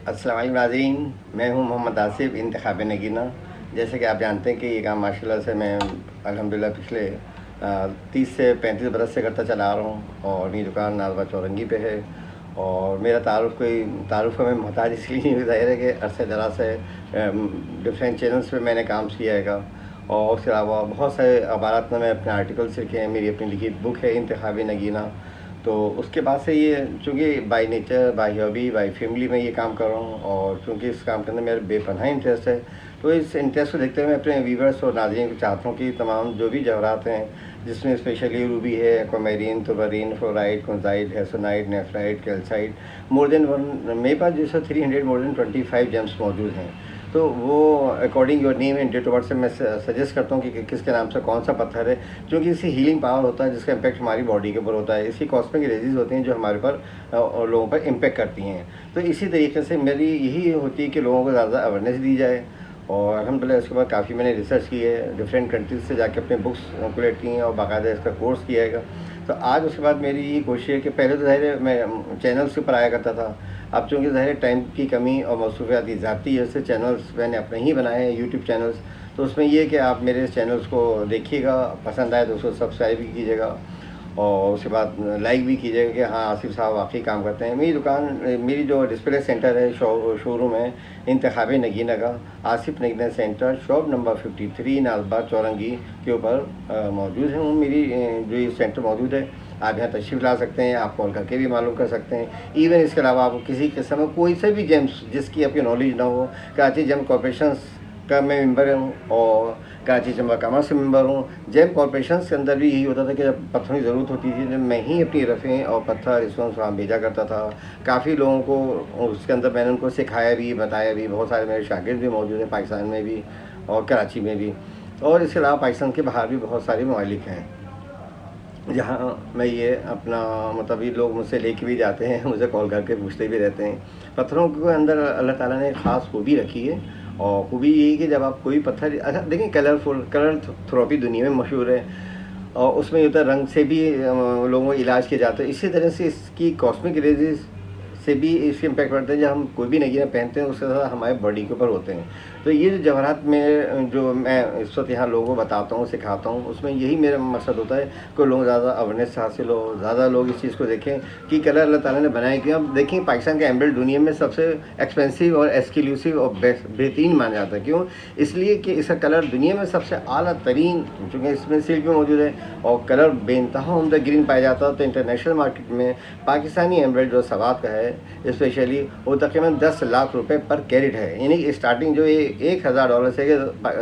अस्सलाम वालेकुम नाज़रीन, मैं हूं मोहम्मद आसिफ इंतखाब नगीना। जैसे कि आप जानते हैं कि ये काम माशाल्लाह से मैं अल्हम्दुलिल्लाह पिछले 30 से 35 बरस से करता चला आ रहा हूँ और मेरी दुकान नाज़बा चौरंगी पे है। और मेरा तारुफ़ का मैं मोहताज इसलिए नहीं हूँ, ज़ाहिर है कि अरसे दराज से डिफरेंट चैनल्स पे मैंने काम किया है। और उसके अलावा बहुत सारे अखबारात में मैं अपने आर्टिकल्स लिखे हैं, मेरी अपनी लिखी बुक है इंतखाब नगीना। तो उसके बाद से ये चूँकि by nature, by hobby, by family में ये काम कर रहा हूँ और चूँकि इस काम के अंदर मेरा बेपनाह इंटरेस्ट है, तो इस इंटरेस्ट को देखते हुए मैं अपने व्यूवर्स और नाज़रीन को चाहता हूँ कि तमाम जो भी जवाहरात हैं, जिसमें स्पेशली रूबी है, एक्वामेरिन, तुबारीन, fluoride, kunzite, hessonite, nephrite, calcite, more than one मेरे पास जो है 300 मोर देन 25 जेम्स मौजूद हैं। तो वो according your name and date of birth से मैं सजेस्ट करता हूँ कि किसके नाम से कौन सा पत्थर है, क्योंकि इससे हीलिंग पावर होता है जिसका इम्पैक्ट हमारी बॉडी के ऊपर होता है। इसकी कॉस्मिक एनर्जीज होती हैं जो हमारे पर और लोगों पर इम्पैक्ट करती हैं। तो इसी तरीके से मेरी यही होती है कि लोगों को ज़्यादा अवेयरनेस दी जाए। और अल्हम्दुलिल्लाह इसके बाद काफ़ी मैंने रिसर्च की है, डिफरेंट कंट्रीज से जाके अपने बुक्स कलेक्ट की हैं और बाकायदा इसका कोर्स किया है। तो आज उसके बाद मेरी ये कोशिश है कि पहले तो ज़ाहिर है मैं चैनल्स के ऊपर आया करता था। अब चूँकि ज़ाहिर टाइम की कमी और मसरूफियात की ज़ाती है, से चैनल्स मैंने अपने ही बनाए हैं, यूट्यूब चैनल्स। तो उसमें ये है कि आप मेरे चैनल्स को देखिएगा, पसंद आए तो उसको सब्सक्राइब भी कीजिएगा और उसके बाद लाइक भी कीजिएगा कि हाँ आसिफ साहब वाकई काम करते हैं। मेरी दुकान, मेरी जो डिस्प्ले सेंटर है, शोरूम है इंतखाब नगीना का, Asif Nagina centre, shop number 53 नाज़बा चौरंगी के ऊपर मौजूद है। मेरी जो ये सेंटर मौजूद है, आप यहाँ तशरीफ़ ला सकते हैं, आप कॉल करके भी मालूम कर सकते हैं। इवन इसके अलावा आपको किसी किस्म में कोई से भी जेम्स जिसकी आपकी नॉलेज ना हो, कराची जेम कॉरपोरेशन का मैं मेंबर हूँ और कराची चंबा कॉमर्स से मेंबर हूँ। जेम कॉरपोरेशन के अंदर भी यही होता था कि जब पत्थरों की ज़रूरत होती थी, जब मैं ही अपनी रफ़ें और पत्थर इस वहाँ भेजा करता था। काफ़ी लोगों को उसके अंदर मैंने उनको सिखाया भी, बताया भी। बहुत सारे मेरे शागिर्द भी मौजूद हैं, पाकिस्तान में भी और कराची में भी। और इसके अलावा पाकिस्तान के बाहर भी बहुत सारे ममालिक हैं जहाँ मैं ये अपना मतलब ये लोग मुझसे लेके भी जाते हैं, मुझे कॉल करके पूछते भी रहते हैं। पत्थरों के अंदर अल्लाह ताला ने ख़ास खूबी रखी है और खूबी यही कि जब आप कोई पत्थर, अच्छा देखें, कलरफुल, कलर थेरेपी दुनिया में मशहूर है और उसमें होता है रंग से भी लोगों को इलाज किए जाते हैं। इसी तरह से इसकी कॉस्मिक रेजेस से भी इसके इम्पैक्ट पड़ते हैं। जब हम कोई भी नगीना पहनते हैं उसके साथ हमारे बॉडी के ऊपर होते हैं। तो ये जो जवाहरात में जो मैं इस वक्त यहाँ लोगों को बताता हूँ, सिखाता हूँ, उसमें यही मेरा मकसद होता है कि लोग ज़्यादा अवेयरनेस हासिल हो, ज़्यादा लोग इस चीज़ को देखें कि कलर अल्लाह ताला ने बनाया क्यों। अब देखें, पाकिस्तान का एमराल्ड दुनिया में सबसे एक्सपेंसिव और एक्सक्लूसिव और बेहतरीन माना जाता है। क्यों? इसलिए कि इसका कलर दुनिया में सबसे आला तरीन, चूँकि इसमें सिल्क भी मौजूद है और कलर बेइंतहा उम्दा ग्रीन पाया जाता है। तो इंटरनेशनल मार्केट में पाकिस्तानी एमराल्ड जो सवात का है स्पेशली, वो तकरीबन 10 लाख रुपए पर कैरेट है। यानी कि स्टार्टिंग जो ये $1000 से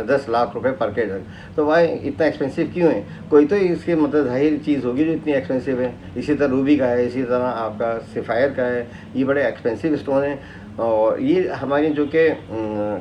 10 लाख रुपए पर कैरेट। तो भाई इतना एक्सपेंसिव क्यों है? कोई तो इसकी मतलब ज़ाहिर चीज़ होगी जो इतनी एक्सपेंसिव है। इसी तरह रूबी का है, इसी तरह आपका सफ़ायर का है। ये बड़े एक्सपेंसिव स्टोन है और ये हमारी जो कि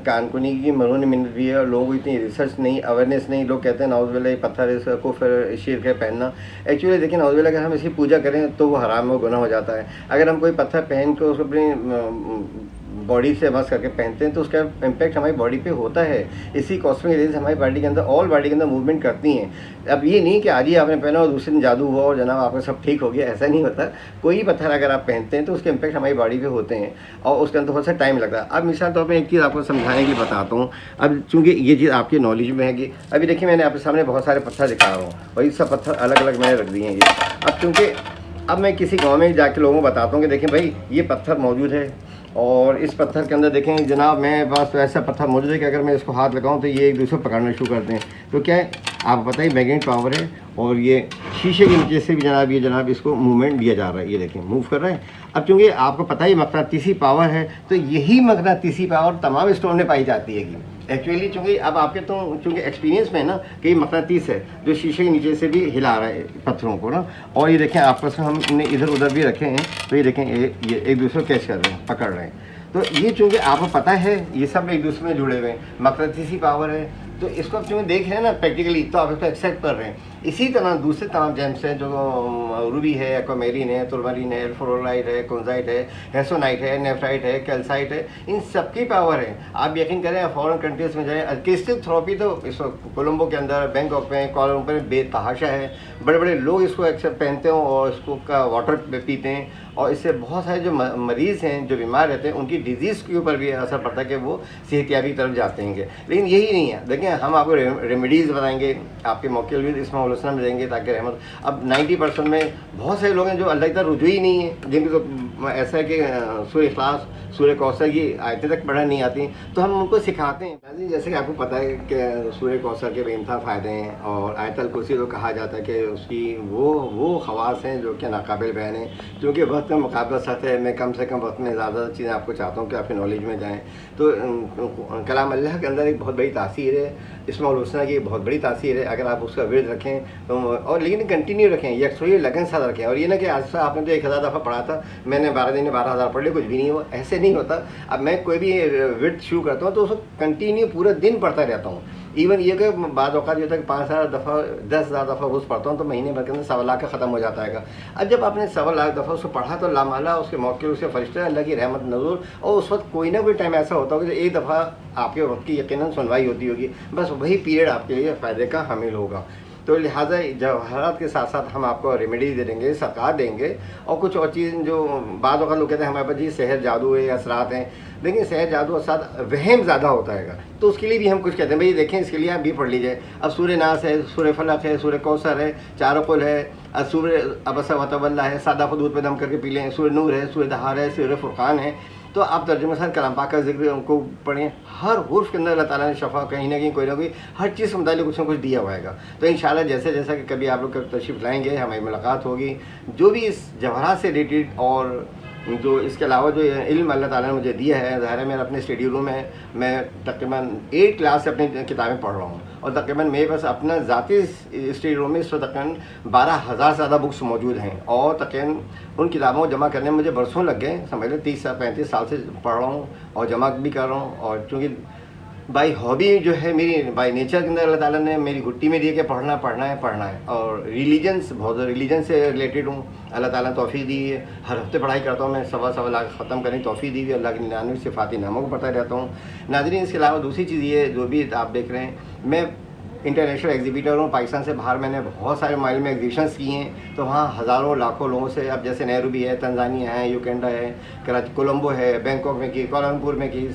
कानकुनी की मरून मिन्नत भी है। और लोगों को इतनी रिसर्च नहीं, अवेयरनेस नहीं। लोग कहते हैं नाउज़ुबिल्लाह ये पत्थर इसको फिर शिर्क है पहनना। एक्चुअली देखिए, नाउज़ुबिल्लाह अगर हम इसकी पूजा करें तो वो हराम और गुनाह हो जाता है। अगर हम कोई पत्थर पहन के उसको अपनी बॉडी से मस करके पहनते हैं तो उसका इम्पैक्ट हमारी बॉडी पे होता है। इसी कॉस्मिक रेज हमारी बॉडी के अंदर, ऑल बॉडी के अंदर मूवमेंट करती हैं। अब ये नहीं कि आज ही आपने पहना और दूसरे दिन जादू हुआ और जनाब आपका सब ठीक हो गया, ऐसा नहीं होता। कोई पत्थर अगर आप पहनते हैं तो उसके इम्पैक्ट हमारी बॉडी पे होते हैं और उसके अंदर बहुत सा टाइम लगता है। अब मिसाल तौर पर एक चीज़ आपको समझाने के लिए बताता हूँ। अब चूँकि ये चीज़ आपकी नॉलेज में है कि अभी देखिए मैंने आपके सामने बहुत सारे पत्थर दिखा रहा हूँ और ये सब पत्थर अलग अलग मैंने रख दिए हैं ये। अब चूँकि अब मैं किसी गाँव में जाके लोगों को बताता हूँ कि देखें भाई ये पत्थर मौजूद है और इस पत्थर के अंदर देखें जनाब मेरे पास तो ऐसा पत्थर मौजूद है कि अगर मैं इसको हाथ लगाऊं तो ये एक दूसरे को पकड़ना शुरू करते हैं। तो क्या है, आप बताइए, मैग्नेट पावर है और ये शीशे के नीचे से भी जनाब इसको मूवमेंट दिया जा रहा है। ये देखें मूव कर रहा है। अब चूँकि आपको पता ही मकनातीसी पावर है, तो यही मकनातीसी पावर तमाम स्टोन में पाई जाती है कि एक्चुअली चूँकि अब आपके तो चूँकि एक्सपीरियंस में ना कि मकनातीस है जो शीशे के नीचे से भी हिला रहा है पत्थरों को ना। और ये देखें आपस में हमने इधर उधर भी रखे हैं, तो ये देखें ये एक दूसरे को कैच कर रहे हैं, पकड़ रहे हैं। तो ये चूँकि आपको पता है ये सब एक दूसरे में जुड़े हुए हैं, मकनातीसी पावर है। तो इसको आप चूँकि देख रहे हैं ना प्रैक्टिकली, तो आप इसको एक्सेप्ट कर रहे हैं। इसी तरह दूसरे तमाम जेम्स हैं जो रूबी है, एक्वामेरिन है, तुर्मरीन है, फ्लोराइड है, कोंजाइट है, हेसोनाइट है, नेफ्राइट है, कैल्साइट है, इन सबकी पावर है। आप यकीन करें फॉरेन कंट्रीज़ में जाए, क्रिस्टल थेरेपी तो इस कोलंबो के अंदर, बैंकॉक में, कुआलालंपुर में बेतहाशा है। बड़े बड़े लोग इसको एक्सेप्ट पहनते हैं और इसको का वाटर पीते हैं और इससे बहुत सारे जो मरीज़ हैं, जो बीमार रहते हैं, उनकी डिजीज़ के ऊपर भी असर पड़ता है कि वो सेहतियाबी की तरफ जाते हैं। लेकिन यही नहीं है, देखिए हम आपको रेमेडीज़ बताएंगे, आपके मौके लिए इसमें उलझना में देंगे ताकि रहमत। अब 90% में बहुत सारे लोग हैं जो अल्लाह की तरफ रुजू ही नहीं है, जिनकी तो ऐसा है कि सूरह इखलास, सूरह कौसर की आयतें तक पढ़ना नहीं आती, तो हम उनको सिखाते हैं। जैसे कि आपको पता है कि सूरह कौसर के बेइंतहा फ़ायदे हैं, और आयतल कुर्सी तो कहा जाता है कि उसकी वो ख़वास हैं जो कि नाकाबिल बयान है। क्योंकि वक्त का मुकाबला सख्त है, मैं कम से कम वक्त में ज़्यादा चीज़ें आपको चाहता हूँ कि आपकी नॉलेज में जाएँ। तो कलाम अल्लाह के अंदर एक बहुत बड़ी तासीर है, इसमें उलझना की बहुत बड़ी तासीर है। अगर आप उसका विर्द रखें तो, और लेकिन कंटिन्यू रखें, यकसुई लगन साथ रखें। और ये ना कि आज से आपने तो 1000 दफ़ा पढ़ा था, मैंने 12 दिन में 12,000 पढ़ लिए, कुछ भी नहीं हुआ, ऐसे नहीं होता। अब मैं कोई भी विर्द शुरू करता हूँ तो उसको कंटिन्यू पूरा दिन पढ़ता रहता हूँ। इवन ये कि बाद औक़ात ये होता है कि 5,000 दफ़ा 10,000 दफ़ा रोज़ पढ़ता हूँ तो महीने भर के अंदर 1.25 लाख का ख़त्म हो जाता है। अब जब आपने 1.25 लाख दफ़ा उसको पढ़ा तो लामाला उसके मौके उसके फरिश्ते, अल्लाह की रहमत नज़ूर, और उस वक्त कोई ना कोई टाइम ऐसा होता होगा कि एक दफ़ा आपके वक्त की यकीनन सुनवाई होती होगी, बस वही पीरियड आपके लिए फ़ायदे का हामिल होगा। तो लिहाजा जवाहरात के साथ साथ हम आपको रेमेडी दे देंगे, सकात देंगे, और कुछ और चीज़ जो बाद वक़्त लोग कहते हैं हमारे पास जी सहर जादू है, असरात हैं। लेकिन सहर जादू असरात वहम ज़्यादा होता है, तो उसके लिए भी हम कुछ कहते हैं भाई देखें, इसके लिए आप भी पढ़ लीजिए। अब सूरह नास है, सूरह फलक है, सूरह कौसर है, चार कुल है, सूरह अबसा व तवल्ला है, सादा को दूध पे दम करके पी लें, सूरह नूर है, सूरह दहार है, सूरह फुरक़ान है। तो आप तर्जुमे साथ कलाम पाक का जिक्र उनको पढ़ें। हर हुर्फ के अंदर अल्लाह ताला ने शफा कहीं ना कहीं कोई ना कोई हर चीज़ के मुताबिक कुछ ना कुछ दिया हुआ है। तो इंशाल्लाह जैसे जैसा कि कभी आप लोग तशरीफ़ लाएंगे, हमारी मुलाकात होगी, जो भी इस जवाहरात से रिलेटेड और जो इसके अलावा जो इल्म अल्लाह ताला ने मुझे दिया है, ज़ाहिर है मेरा अपने स्टडी रूम में मैं तकरीबन 8 क्लास से अपनी किताबें पढ़ रहा हूँ, और तकरीबन मेरे पास अपना ज़ाती स्टडी रूम में इस वक्त तकरीबन 12,000 से ज़्यादा बुक्स मौजूद हैं। और तकरीबन उन किताबों को जमा करने में मुझे बरसों लग गए, समझ लें 30 से 35 साल से पढ़ रहा हूँ और जमा भी कर रहा हूँ। और चूँकि बाई हॉबी जो है मेरी, बाई नेचर के अंदर अल्लाह ताला ने मेरी घुट्टी में दिया कि पढ़ना है। और रिलीजन से रिलेटेड हूँ, अल्लाह ताला ने तौफीक दी है। हर हफ्ते पढ़ाई करता हूँ मैं, 1.25 लाख ख़त्म करने की तौफीक दी हुई है। अल्लाह की 99 सिफ़ाती नामों को पढ़ता रहता हूँ। नाज़रीन, इसके अलावा दूसरी चीज़ ये जो भी आप देख रहे हैं, मैं इंटरनेशनल एग्जीबिटर हूँ। पाकिस्तान से बाहर मैंने बहुत सारे माइल में एग्जीबिशंस किए हैं, तो वहाँ हज़ारों लाखों लोगों से, अब जैसे नैरोबी है, तंजानिया है, युगांडा है, कराची, कोलंबो है, बैंकॉक में की, कुआलालंपुर में की।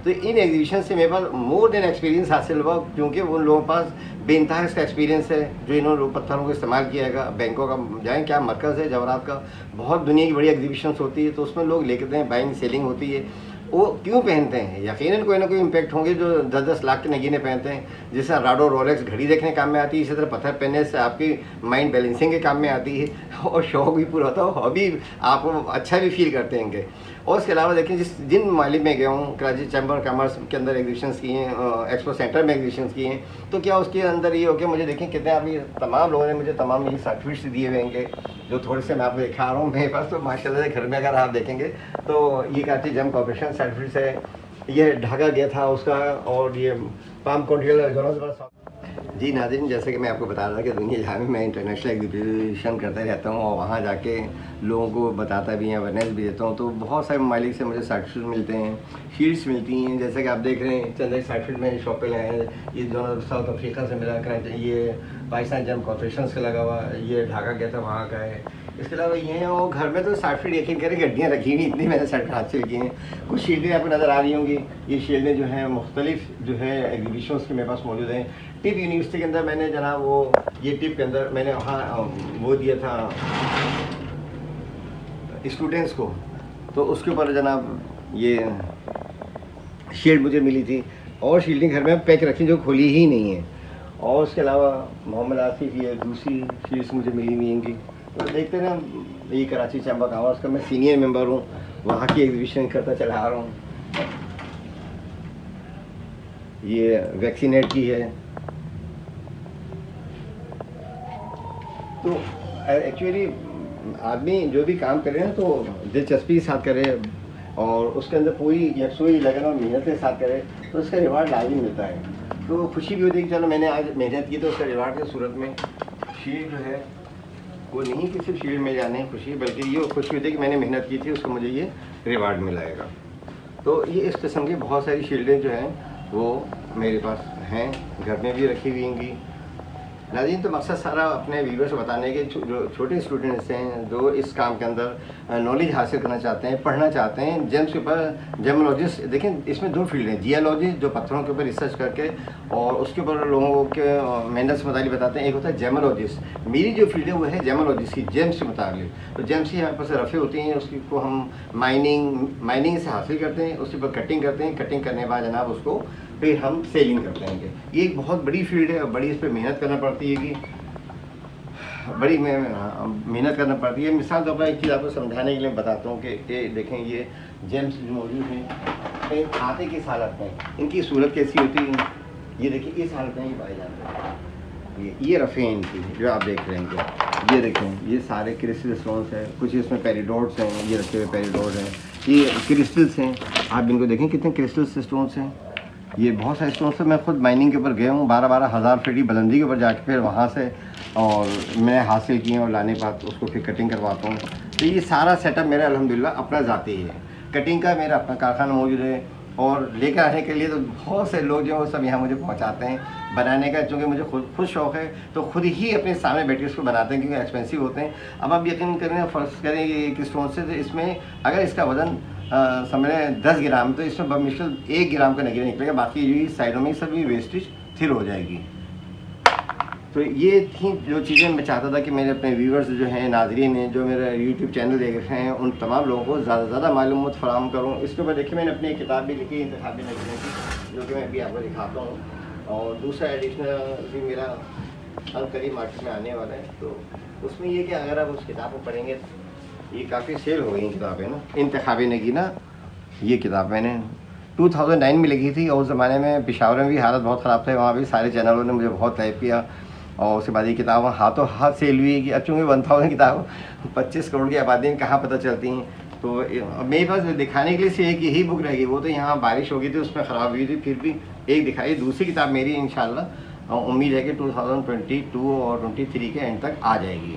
तो इन एग्जीबिशन से मेरे पास मोर देन एक्सपीरियंस हासिल हुआ, क्योंकि उन लोगों के पास बेइंतहा इसका एक्सपीरियंस है जो इन्होंने पत्थरों को इस्तेमाल किया है। बैंकॉक का जाएँ, क्या मरकज़ है जवाहरात का, बहुत दुनिया की बड़ी एग्जीबिशंस होती है, तो उसमें लोग लेते हैं, बाइंग सेलिंग होती है। वो क्यों पहनते हैं? यकीनन कोई ना कोई इम्पैक्ट होंगे जो 10-10 लाख के नगीने पहनते हैं। जैसे राडो रोलेक्स घड़ी देखने काम में आती है, इसी तरह पत्थर पहनने से आपकी माइंड बैलेंसिंग के काम में आती है, और शौक भी पूरा होता है, हॉबी आप अच्छा भी फील करते हैं। और इसके अलावा देखिए, जिन मालिक में गया हूँ, कराची चैम्बर ऑफ कॉमर्स के अंदर एग्जीबिशंस किए हैं, एक्सपो सेंटर में एग्जीबिशंस किए हैं, तो क्या उसके अंदर ये हो गया, मुझे देखें कितने अभी तमाम लोगों ने मुझे तमाम ये सर्टिफिकेट्स दिए हुए हैं, जो थोड़े से मैं आपको दिखा रहा हूँ मेरे पास। तो माशाल्लाह से घर में अगर आप देखेंगे तो ये कराची जम कॉर्पोरेशन सर्टिफिकेट्स है, ये ढाका गया था उसका, और ये पाम कॉन्ट्रियल। जी नाज़रीन, जैसे कि मैं आपको बता रहा था कि दुनिया जहाँ में मैं इंटरनेशनल एग्जीबिशन करता रहता हूँ, और वहाँ जाके लोगों को बताता भी हैं, अवेयरनेस भी देता हूँ, तो बहुत सारे ममालिक से मुझे सर्टिफिकेट मिलते हैं, शील्ड्स मिलती हैं। जैसे कि आप देख रहे हैं, चंद सर्टिफिकेट मैंने शॉप पे लाए हैं। ये दोनों साउथ अफ्रीका से मिला कर, ये पाकिस्तान जम कॉर्पोरेशन से लगा हुआ, ये ढाका गया था वहाँ का है। इसके अलावा ये हैं, और घर में तो सर्टिफिकेट यकीन करें गड्डियाँ रखी हुई, इतनी मैंने सर्टिफिकेट हासिल किए हैं। कुछ शील्डें आपको नज़र आ रही होंगी, ये शील्डें जो हैं मुख्तलिफ जो है एग्जीबिशन के मेरे पास मौजूद हैं। टिप यूनिवर्सिटी के अंदर मैंने जनाब वो ये टिप के अंदर मैंने वहाँ वो दिया था स्टूडेंट्स को, तो उसके ऊपर जनाब ये शील्ड मुझे मिली थी, और शील्डें घर में पैक रखी जो खुली ही नहीं है। और उसके अलावा मोहम्मद आसिफ ये दूसरी शील्ड्स मुझे मिली हुई होंगी। तो देखते ना, ये कराची चैम्बर ऑफ कॉमर्स का मैं सीनियर मेंबर हूँ, वहाँ की एग्जीबिशन करता चला आ रहा हूँ। ये वैक्सीनेट की है। तो एक्चुअली आदमी जो भी काम करे ना, तो दिलचस्पी के साथ करे, और उसके अंदर पूरी यकसुई लगन और मेहनत के साथ करे, तो उसका रिवार्ड लाजिम मिलता है। तो खुशी भी होती है कि चलो मैंने आज मेहनत की, तो उसका रिवार्ड की सूरत में शील्ड जो है वो नहीं कि सिर्फ शील्ड में जाने खुशी, बल्कि ये खुशी होती है कि मैंने मेहनत की थी, उसको मुझे ये रिवार्ड मिलाएगा। तो ये इस किस्म की बहुत सारी शील्डें जो हैं वो मेरे पास हैं, घर में भी रखी हुई होंगी। नाज़रीन, तो मकसद सारा अपने व्यूअर्स को बताने के जो छोटे स्टूडेंट्स हैं जो इस काम के अंदर नॉलेज हासिल करना चाहते हैं, पढ़ना चाहते हैं जेम्स के ऊपर, जेमोलॉजिस्ट। देखें, इसमें दो फील्ड हैं, जियोलॉजिस्ट जो पत्थरों के ऊपर रिसर्च करके और उसके ऊपर लोगों के मिनरल्स के मुताबिक बताते हैं, एक होता है जेमोलॉजिस्ट। मेरी जो फील्ड है वो है जेमोलॉजिस्ट की, जेम्स के मुताबिक। तो जेम्स की हमारे पास रफ़े होती हैं, उसकी को हम माइनिंग से हासिल करते हैं, उसके ऊपर कटिंग करते हैं, कटिंग करने के बाद जनाब उसको फिर हम सेलिंग करते हैं। ये एक बहुत बड़ी फील्ड है और बड़ी इस पर मेहनत करना पड़ती है, कि बड़ी मेहनत करना पड़ती है। मिसाल तौर पर एक चीज़ आपको समझाने के लिए बताता हूँ कि ये देखें, ये जेम्स जो मौजूद हैं आते किस हालत में, इनकी सूरत कैसी होती है, ये देखिए इस हालत में ही पाए जाते हैं। ये रफ़े हैं इनकी जो आप देख रहे हैं, ये देखें, ये सारे क्रिस्टल स्टोन्स हैं, कुछ इसमें पेरिडोट्स हैं, ये रखे हुए पेरिडोट हैं, ये क्रिस्टल्स हैं। आप इनको देखें कितने क्रिस्टल स्टोन्स हैं, ये बहुत सारे स्टोन्स हैं। मैं खुद माइनिंग के ऊपर गया हूँ, 12-12 हज़ार फीट की बुलंदी के ऊपर जाके फिर वहाँ से और मैं हासिल किए और लाने के बाद उसको फिर कटिंग करवाता हूँ। तो ये सारा सेटअप मेरा अल्हम्दुलिल्लाह अपना ज़ाती है, कटिंग का मेरा अपना कारखाना मौजूद है। और लेकर आने के लिए तो बहुत से लोग जो है वो सब यहाँ मुझे पहुँचाते हैं बनाने का, चूँकि मुझे खुद शौक़ है तो खुद ही अपने सामने बैठ के उसको बनाते हैं, क्योंकि एक्सपेंसिव होते हैं। अब आप यकीन करें, फ़र्ज़ करें एक स्टोन से, तो इसमें अगर इसका वज़न समझें 10 ग्राम, तो इसमें बमुश्किल 1 ग्राम का नगीरा निकलेगा, बाकी ये साइडों में सभी वेस्टेज थिल हो जाएगी। तो ये थी जो चीज़ें मैं चाहता था कि मेरे अपने व्यूवर्स जो हैं, नाज़रीन हैं, जो मेरा यूट्यूब चैनल देख रहे हैं, उन तमाम लोगों को ज़्यादा से ज़्यादा मालूमात फ़राहम करूँ। इसके ऊपर देखिए मैंने अपनी एक किताब भी लिखी, इंतखाबी नगीरे की, जो कि मैं अभी आपको दिखाता हूँ। और दूसरा एडिशनल भी मेरा करीब मार्केट में आने वाला है, तो उसमें ये कि अगर आप उस किताब को पढ़ेंगे, ये काफ़ी सेल हो गई किताबें ना। इंतखाबी नगीना, ये किताब मैंने 2009 में लिखी थी, और उस ज़माने में पेशावर में भी हालत बहुत ख़राब थे, वहाँ भी सारे चैनलों ने मुझे बहुत हेल्प किया। और उसके बाद ये किताब हाथों हाथ सेल हुई कि चूँकि 1000 किताब 25 करोड़ की आबादी में कहाँ पता चलती हैं। तो मेरे पास दिखाने के लिए सिर्फ एक यही बुक रहेगी, वो तो यहाँ बारिश हो गई थी, उसमें ख़राब हुई थी, फिर भी एक दिखाई। दूसरी किताब मेरी इंशाल्लाह उम्मीद है कि 2022 और 23 के एंड तक आ जाएगी।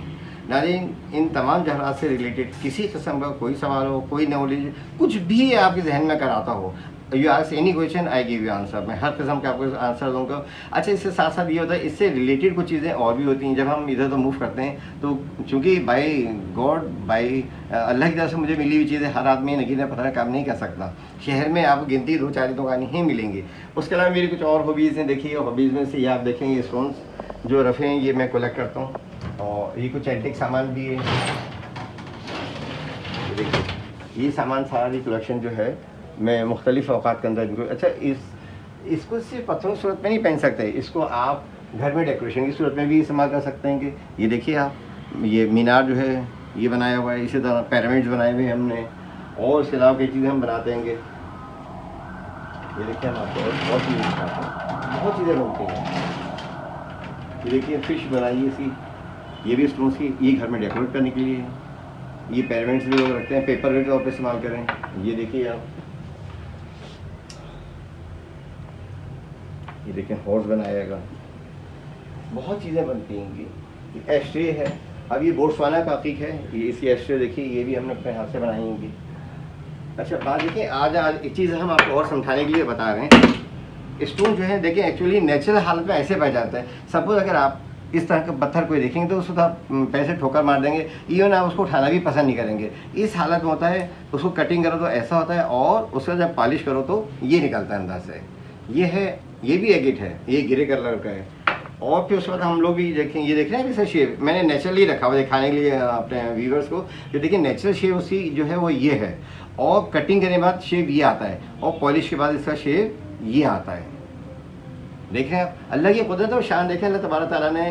नाज़रीन, इन तमाम जहरात से रिलेटेड किसी किस्म का कोई सवाल हो, कोई नॉलेज, कुछ भी आपके जहन में कराता हो, you ask any question, I give you answer. मैं हर किस्म का आपको आंसर दूँगा। अच्छा, इसके साथ साथ ये होता है, इससे रिलेटेड कुछ चीज़ें और भी होती हैं। जब हम इधर उधर मूव करते हैं, तो चूँकि बाई गॉड, बाई अल्लाह की तरफ से मुझे मिली हुई चीज़ें हर आदमी नगीना पता काम नहीं कर सकता। शहर में आपको गिनती 2-4 दुकानें ही मिलेंगी। उसके अलावा मेरी कुछ और हॉबीज़ हैं। देखिए, हॉबीज़ में से ये आप देखेंगे स्टोन्स जो रफ़े हैं, ये मैं कलेक्ट करता हूँ, और ये कुछ एंटिक सामान भी है। देखिए, ये सामान सारी कलेक्शन जो है मैं मुख्तलिफ़ औकात के अंदर इनको, अच्छा, इसको सिर्फ पत्थरों की सूरत में नहीं पहन सकते, इसको आप घर में डेकोरेशन की सूरत में भी इस्तेमाल कर सकते हैं। कि ये देखिए आप, ये मीनार जो है ये बनाया हुआ है, इसी तरह पिरामिड्स बनाए हुए हैं हमने, और इसके अलावा कई चीज़ें हम बनाते हैं। ये देखिए, हम आपको बहुत चीज़ें दिखाते हैं, बहुत चीज़ें बनती हैं। ये देखिए, फ़िश बनाई इसकी, ये भी स्टोन्स की, ये घर में डेकोरेट करने के लिए है। ये पिरामिड्स भी लोग रखते हैं, पेपर वेट तौर पर इस्तेमाल करें। ये देखिए आप, ये देखें, हॉर्स बनाएगा, बहुत चीज़ें बनती हैं इनकी। एस्ट्रे है, अब ये बोट्सवाना का हकीक है, ये इसकी एस्ट्रे देखिए, ये भी हमने अपने हाथ से बनाई होंगी। अच्छा, बात देखिए, आज एक चीज़ हम आपको और समझाने के लिए बता रहे हैं। स्टोन जो है देखिए, एक्चुअली नेचुरल हालत में ऐसे पाया जाता है। सपोज अगर आप इस तरह का पत्थर कोई देखेंगे तो उसको आप पैसे ठोकर मार देंगे, इवन आप उसको उठाना भी पसंद नहीं करेंगे। इस हालत में होता है, उसको कटिंग करो तो ऐसा होता है, और उसका जब पॉलिश करो तो ये निकलता है अंदर से। ये है, ये भी एगिट है, ये ग्रे कलर का है। और फिर उसके बाद हम लोग भी देखें, ये देख रहे हैं, जैसे शेप मैंने नेचुरली रखा हुआ दिखाने के लिए अपने व्यूवर्स को। जो देखिए, नेचुरल शेप उसकी जो है वो ये है, और कटिंग करने के बाद शेप ये आता है, और पॉलिश के बाद इसका शेप ये आता है। देख रहे हैं आप, अल्लाह की कुदरत और शान देखें। अल्लाह तबारक तआला ने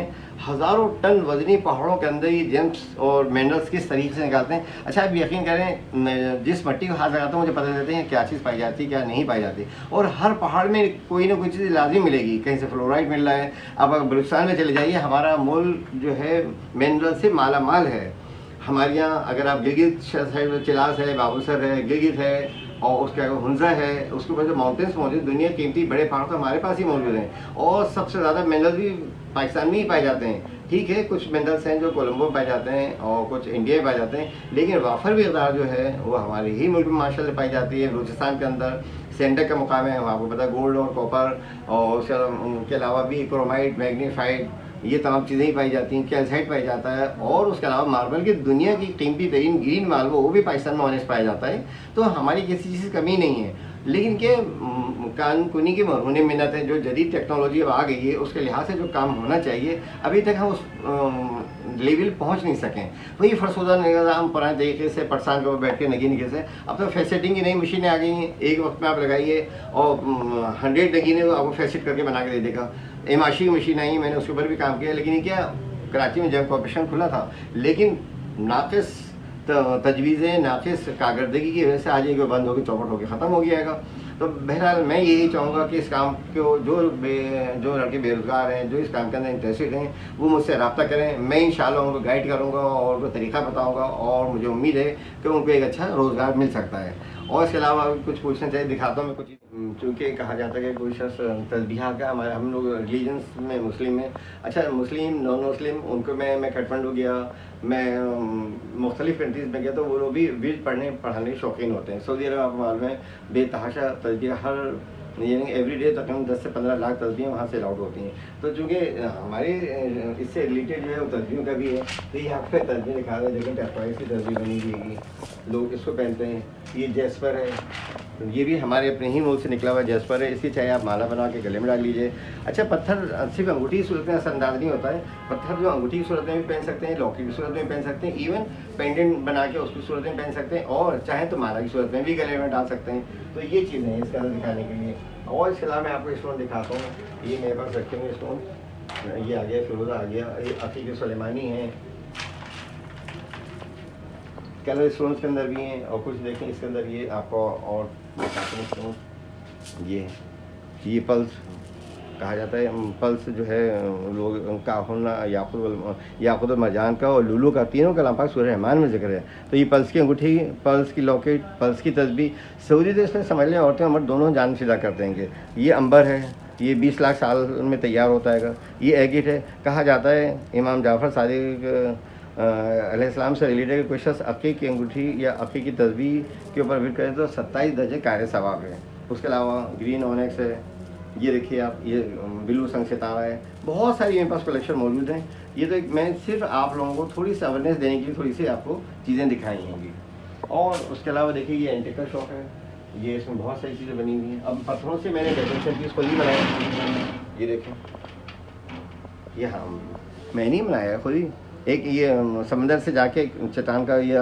हज़ारों टन वज़नी पहाड़ों के अंदर ये जेम्स और मिनरल्स किस तरीके से निकालते हैं। अच्छा, आप यकीन करें, जिस मट्टी को हाथ लगाता हूँ मुझे पता चलते हैं क्या चीज़ पाई जाती है, क्या नहीं पाई जाती। और हर पहाड़ में कोई ना कोई चीज़ लाजिम मिलेगी, कहीं से फ्लोराइड मिल रहा है। अब अगर बलूचिस्तान में चले जाइए, हमारा मुल्क जो है मिनरल से माला माल है। हमारे यहाँ अगर आप गिलगित साइड, चिलास है, बाबूसर है, गिलगित है, और उसके आगे हुंजा है, उसके ऊपर जो माउंटेन्स मौजूद, दुनिया कीमती बड़े पहाड़ तो हमारे पास ही मौजूद हैं। और सबसे ज़्यादा मिनरल भी पाकिस्तान में ही पाए जाते हैं। ठीक है, कुछ मिनरल्स हैं जो कोलंबो में पाए जाते हैं और कुछ इंडिया में पाए जाते हैं, लेकिन वाफर भी अदार जो है वो हमारे ही मुल्क में माशाल्लाह पाई जाती है। बलूचिस्तान के अंदर सेंटर का मुकाम है, आपको पता है, गोल्ड और कॉपर, और उसके अलावा भी क्रोमाइट, मैग्नीफाइड ये तमाम चीज़ें ही पाई जाती हैं, कैल्साइट पाई जाता है, और उसके अलावा मार्बल की दुनिया की कीमती तरीन ग्रीन मार्बल वो भी पाकिस्तान में ऑनेस्ट पाया जाता है। तो हमारी किसी चीज़ की कमी नहीं है, लेकिन के कानकुनी की मरहून मिन्नत है, जो जदीद टेक्नोलॉजी अब आ गई है उसके लिहाज से जो काम होना चाहिए अभी तक हम उस लेवल पहुंच नहीं सकें। वही फरसुदा निज़ाम पुराने तरीके से पटसान के ऊपर बैठ के नगीने से, अब तो फैसेटिंग की नई मशीनें आ गई हैं, एक वक्त में आप लगाइए और 100 नगीने आपको फैसेट करके बना के दे देगा। एमाशी की मशीन आई, मैंने उसके ऊपर भी काम किया, लेकिन ये क्या कराची में जब कॉर्पोरेशन खुला था, लेकिन नाकिस तजवीज़ें, नाकिस काकर्दगी की वजह से आज एक बंद होकर चौपट होकर ख़त्म हो गया है। तो बहरहाल मैं यही चाहूँगा कि इस काम को जो लड़के बेरोज़गार हैं, जो इस काम के अंदर इंटरेस्टेड हैं, वो मुझसे रब्ता करें। मैं इंशाल्लाह उनको गाइड करूँगा और उनको तरीक़ा बताऊँगा, और मुझे उम्मीद है कि उनको एक अच्छा रोज़गार मिल सकता है। और इसके अलावा कुछ पूछना चाहिए, दिखाता हूँ मैं कुछ, चूँकि कहा जाता है कि कोई शख्स तस्बीहा का, हमारे हम लोग रिलीजन्स में मुस्लिम में, अच्छा मुस्लिम नॉन मुस्लिम उनको मैं काठमांडू गया, मैं मुख्तलिफ़ कंट्रीज़ में गया, तो वो लोग भी विर्द पढ़ाने के शौकीन होते हैं। सऊदी अरब आपको मालूम है बेतहाशा तस्बीह हर यानी एवरी डे तकरीबन 10 से 15 लाख तस्बीहें वहाँ से अलाउड होती हैं। तो चूँकि हमारे इससे रिलेटेड जो है वो तस्बीहों का भी है, तो ये यहाँ पे तस्बीह दिखा रहे हैं, देखो टेक्नोलॉजी की तस्बीह बनी हुई है, लोग इसको पहनते हैं। ये जैस्पर है, ये भी हमारे अपने ही मुल्क से निकला हुआ जैस्पर है, इसकी चाहे आप माला बना के गले में डाल लीजिए। अच्छा पत्थर सिर्फ अंगूठी की सूरत में असरअंदाज नहीं होता है, पत्थर जो अंगूठी की सूरत में भी पहन सकते हैं, लॉकेट की सूरत में भी पहन सकते हैं, इवन पेंडेंट बना के उसकी सूरत में पहन सकते हैं, और चाहे तो माला की सूरत में भी गले में डाल सकते हैं। तो ये चीज़ें हैं इसके अंदर दिखाने के लिए। और इसके अलावा मैं आपको स्टोन दिखाता हूँ, ये मेरे पास रखे हुए स्टोन, ये आ गया फिरोज़ा आ गया, ये अकीक़ सुलेमानी है, कलर स्टोन के अंदर भी हैं, और कुछ देखें इसके अंदर ये आपको और स्टोन, ये पल्स कहा जाता है। पल्स जो है लोग काहुना याकुत मरजान का और लुलू का, तीनों का पाक सूरह रहमान में जिक्र है। तो ये पल्स की अंगूठी, पल्स की लॉकेट, पल्स की तस्बीह, सऊदी देश में समझ लें औरतें मर्द दोनों जान फिदा करते हैं। ये अंबर है, ये 20 लाख साल में तैयार होता है। ये एगिट है, कहा जाता है इमाम जाफ़र सादिक अलैहिस्सलाम से रिलेटेड कोई शख्स अक़ीक़ की अंगूठी या अक़ीक़ की तस्बीह के ऊपर विज़िट करें तो 27 दर्जे कार सवाब है। उसके अलावा ग्रीन ऑनेक्स है, ये देखिए आप, ये ब्लू संग सितारा है, बहुत सारी मेरे पास कलेक्शन मौजूद हैं। ये तो मैं सिर्फ आप लोगों को थोड़ी सी अवेयरनेस देने के लिए थोड़ी सी आपको चीज़ें दिखाई होंगी। और उसके अलावा देखिए ये एंटीक का शॉप है, ये इसमें बहुत सारी चीज़ें बनी हुई हैं। अब पत्थरों से मैंने डेकोरेशन पीस खुद ही बनाया, ये देखें, ये हाँ मैंने ही बनाया है खुद ही। एक ये समंदर से जाके चट्टान का या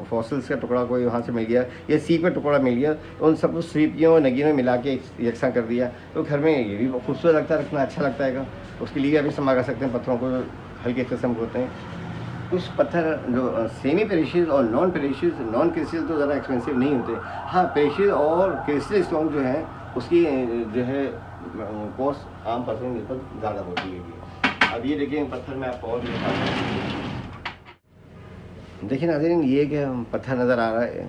फॉसिल्स का टुकड़ा कोई वहाँ से मिल गया, या सीप का टुकड़ा मिल गया, तो उन सबको सीपियों और नगीनों मिला के यकसा कर दिया। तो घर में ये भी खूबसूरत लगता है, रखना अच्छा लगता है। उसके लिए अभी संभाल सकते हैं, पत्थरों को हल्के किस्म के होते हैं। कुछ पत्थर जो सेमी पेरिशियस और नॉन पेरिशियस, नॉन क्रिस्टल तो ज़रा एक्सपेंसिव नहीं होते। हाँ पेरिशियस और क्रिस्टल स्टोन जो है उसकी जो है कॉस्ट आम पर्सन पर ज़्यादा होती है। अब ये देखिए पत्थर में आपको और भी देखिए नाज़रीन, ये क्या पत्थर नज़र आ रहा है,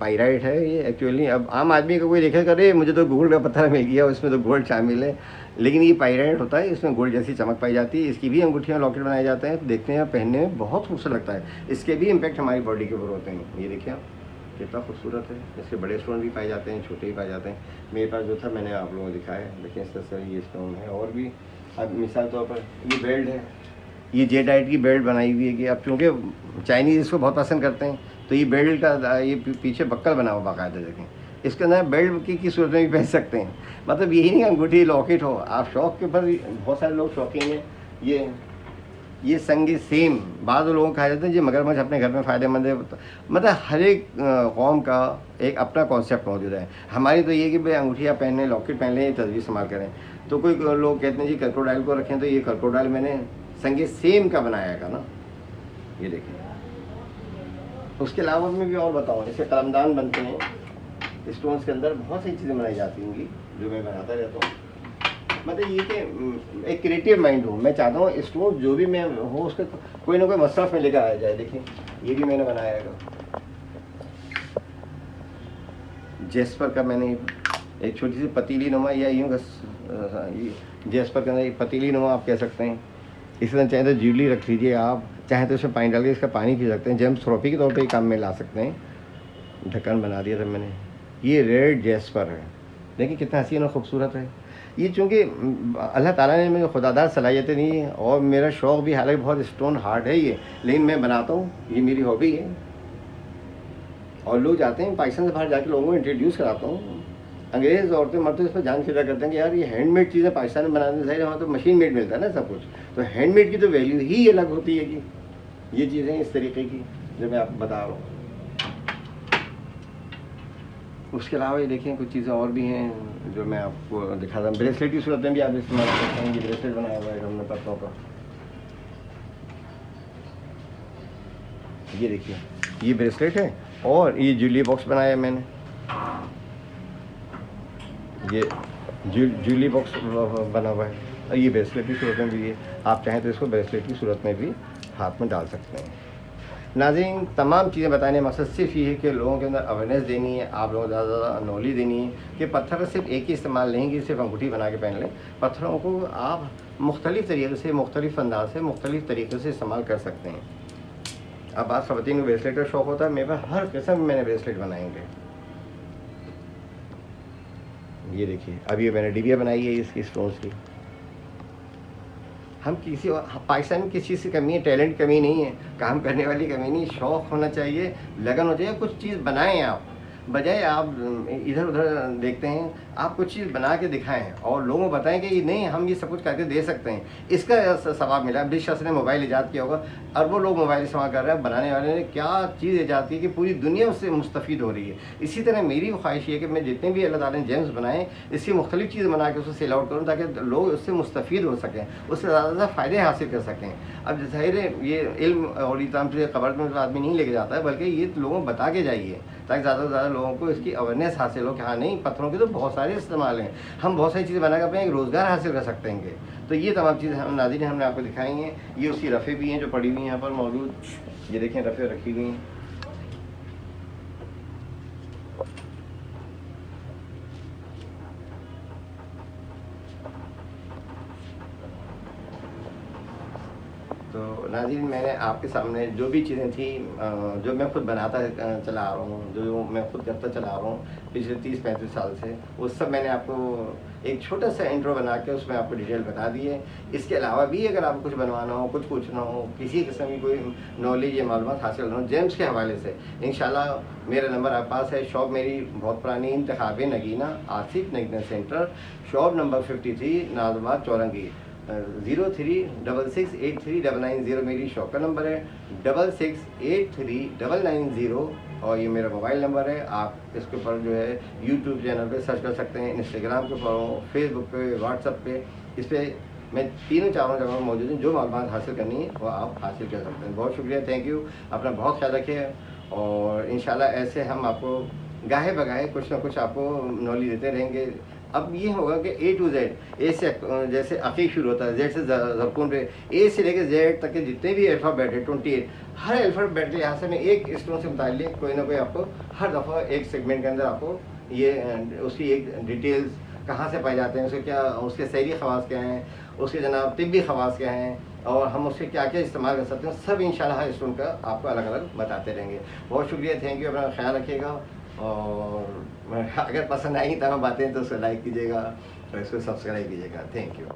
पाइराइट है ये एक्चुअली। अब आम आदमी को कोई देखेगा अरे मुझे तो गोल्ड का पत्थर मिल गया, उसमें तो गोल्ड शामिल है, लेकिन ये पाइराइट होता है, इसमें गोल्ड जैसी चमक पाई जाती है। इसकी भी अंगूठियाँ लॉकेट बनाए जाते हैं, देखने में पहनने में बहुत खूबसूरत लगता है। इसके भी इम्पैक्ट हमारी बॉडी के ऊपर होते हैं। ये देखिए आप कितना खूबसूरत है, इसके बड़े स्टोन भी पाए जाते हैं, छोटे भी पाए जाते हैं। मेरे पास जो था मैंने आप लोगों को दिखाया, देखिए इस तरह से ये स्टोन है। और भी अब मिसाल तौर पर ये बेल्ट है, ये जेडाइट की बेल्ट बनाई हुई है कि अब क्योंकि चाइनीज़ इसको बहुत पसंद करते हैं, तो ये बेल्ट का ये पीछे बक्कल बना हुआ बाकायदा, देखें इसके अंदर बेल्ट की सूरत में भी पहन सकते हैं। मतलब यही नहीं अंगूठी लॉकेट हो, आप शौक़ के ऊपर बहुत सारे लोग शौकीन हैं। ये संगी सेम बाद लोगों को कहा जाता है, ये मगरमच्छ अपने घर में फ़ायदेमंद है। मतलब हर एक कौम का एक अपना कॉन्सेप्ट मौजूद है। हमारी तो ये कि भाई अंगूठियाँ पहने, लॉकेट पहन लें, तस्वीर इस्तेमाल करें। तो कोई लोग कहते हैं जी क्रोकोडाइल को रखें, तो ये क्रोकोडाइल मैंने संगे सेम का बनाया था ना, ये देखिए। उसके अलावा मैं भी और बताऊँ, इसके कलमदान बनते हैं, स्टोन्स के अंदर बहुत सारी चीज़ें बनाई जाती होंगी जो मैं बनाता रहता हूँ। मतलब ये कि एक क्रिएटिव माइंड हो, मैं चाहता हूँ स्टोन जो भी मैं हो उसके कोई ना कोई मसरफ में लेकर आया जाए। देखिए ये भी मैंने बनाया है, जेस्पर का मैंने एक छोटी सी पतीली नुमा, या यूँ जेस्पर के अंदर एक पतीली नुमा आप कह सकते हैं। इस तरह चाहे तो ज्यूली रख लीजिए आप, चाहे तो इसमें पानी डाल के इसका पानी पी सकते हैं, जेम्स थेरेपी के तौर पे काम में ला सकते हैं। ढक्कन बना दिया था मैंने। ये रेड जेस्पर है, देखिए कितना हसीन और ख़ूबसूरत है। ये चूँकि अल्लाह ताला ने मुझे खुदादार सलाहियतें दी हैं और मेरा शौक़ भी, हालांकि बहुत स्टोन हार्ड है ये, लेकिन मैं बनाता हूँ, ये मेरी हॉबी है। और लोग जाते हैं पाकिस्तान से बाहर जाके लोगों को इंट्रोड्यूस कराता हूँ। अंग्रेज़ औरतें मर्द तो इस पर जान फिदा करते हैं कि यार ये हैंडमेड चीज़ें पाकिस्तान में बनाने से वहाँ तो मशीन मेड मिलता है ना सब कुछ, तो हैंडमेड की तो वैल्यू ही अलग होती है कि ये चीज़ें इस तरीके की जो मैं आपको बता रहा हूँ। उसके अलावा ये देखें कुछ चीज़ें और भी हैं जो मैं आपको दिखा रहा हूँ। ब्रेसलेट की सूरत में भी आप इस्तेमाल कर सकते हैं। ये ब्रेसलेट बनाया हुआ है हमने पत्तों का, ये देखिए ये ब्रेसलेट है और ये ज्वेलरी बॉक्स बनाया है मैंने, ये ज्वेलरी बॉक्स बना हुआ है और ये ब्रेसलेट की सूरत में भी है। आप चाहें तो इसको ब्रेसलेट की सूरत में भी हाथ में डाल सकते हैं। नाज़रीन, तमाम चीज़ें बताने का मकसद सिर्फ ये है कि लोगों के अंदर अवेयरनेस देनी है, आप लोगों को ज़्यादा ज़्यादा नॉलेज देनी है कि पत्थर का सिर्फ एक ही इस्तेमाल नहीं कि सिर्फ अंगूठी बना के पहन लें। पत्थरों को आप मुख्तलिफ़ तरीक़े से, मुख्तलिफ़ अंदाज से, मुख्तलिफ़ तरीक़े से इस्तेमाल कर सकते हैं। अब बात ख़वातीन को ब्रेसलेट का शौक़ होता है, मेरे पास हर किस्म में मैंने ब्रेसलेट बनाएंगे। ये देखिए अभी मैंने डिबिया बनाई है इसकी स्टोन्स की। हम किसी पाकिस्तान में किसी चीज़ की कमी है, टैलेंट कमी नहीं है, काम करने वाली कमी नहीं, शौक़ होना चाहिए, लगन हो चाहिए, कुछ चीज़ बनाएं आप, बजाय आप इधर उधर देखते हैं। आप कुछ चीज़ बना के दिखाएं और लोगों को बताएं कि नहीं हम ये सब कुछ करके दे सकते हैं। इसका सवाब मिला। ब्रिटिश शख्स ने मोबाइल ईजाद किया होगा, अरबों लोग मोबाइल इस्तेमाल कर रहे हैं, बनाने वाले ने क्या चीज़ ईजाद की कि पूरी दुनिया उससे मुस्तफ़ीद हो रही है। इसी तरह मेरी ख्वाहिश ये है कि मैं जितने भी अल्लाह ताला ने जेम्स बनाएँ, इसकी मुख्तलिफ़ चीज़ें बना के उसको सेल आउट करूँ ताकि लोग उससे मुस्तफ़ीद हो सकें, उससे ज़्यादा फ़ायदे हासिल कर सकें। अब ज़ाहिर है ये इल्म और इताम से कब्र में आदमी नहीं लेके जाता है, बल्कि ये लोगों को बता के जाइए ताकि ज़्यादा से ज़्यादा लोगों को इसकी अवेयरनेस हासिल हो कि हाँ नहीं, पत्थरों के तो बहुत सारे इस्तेमाल हैं, हम बहुत सारी चीज़ें बना कर अपने एक रोज़गार हासिल कर सकते हैं। तो ये तमाम चीज़ें हम नाज़रीन हमने आपको दिखाई हैं। ये उसकी रफ़े भी हैं जो पड़ी हुई हैं यहाँ पर मौजूद, ये देखें रफ़े रखी हुई हैं। तो नाज़रीन, मैंने आपके सामने जो भी चीज़ें थी जो मैं खुद बनाता चला आ रहा हूँ, जो मैं खुद करता चला आ रहा हूँ पिछले 30-35 साल से, वो सब मैंने आपको एक छोटा सा इंट्रो बना के उसमें आपको डिटेल बता दी है। इसके अलावा भी अगर आपको कुछ बनवाना हो, कुछ पूछना हो, किसी किस्म की कोई नॉलेज या मालूमात हासिल करना हो जेम्स के हवाले से, इंशाल्लाह मेरा नंबर आपके पास है। शॉप मेरी बहुत पुरानी Intekhab Nagina Asif Nagina centre, shop number 53 Nazbad Chowringhee. 0366839990 मेरी शॉप का नंबर है, 66839990 और ये मेरा मोबाइल नंबर है। आप इसके ऊपर जो है यूट्यूब चैनल पे सर्च कर सकते हैं, इंस्टाग्राम के ऊपर हूँ, फेसबुक पे, व्हाट्सएप पे, इस पर मैं तीनों चारों जगह मौजूद हूँ। जो मालूमात हासिल करनी है वो आप हासिल कर सकते हैं। बहुत शुक्रिया, थैंक यू। अपना बहुत ख्याल रखिए और इंशाल्लाह ऐसे हम आपको गाहे बगाहे कुछ ना कुछ आपको नॉलेज देते रहेंगे। अब ये होगा कि A to Z, ए से जैसे अकीक शुरू होता है, Z से ज़रकून पे, A से लेकर Z तक के जितने भी अल्फ़ाबेट है 28, हर अल्फ़ाबेट के यहाँ से मैं एक स्टोन से मुताल्लिक़ कोई ना कोई आपको हर दफ़ा एक सेगमेंट के अंदर आपको ये उसकी एक डिटेल्स कहाँ से पाए जाते हैं, उसके क्या, उसके सैरी ख़वास क्या हैं, उसके जनाब तिब्बी ख़वास क्या हैं और हम उससे क्या क्या इस्तेमाल कर सकते हैं, सब इंशाल्लाह हर स्टोन का आपको अलग अलग बताते रहेंगे। बहुत शुक्रिया, थैंक यू। अपना ख्याल रखिएगा और अगर पसंद आई तमाम बातें तो उसको लाइक कीजिएगा और इसको सब्सक्राइब कीजिएगा। Thank you.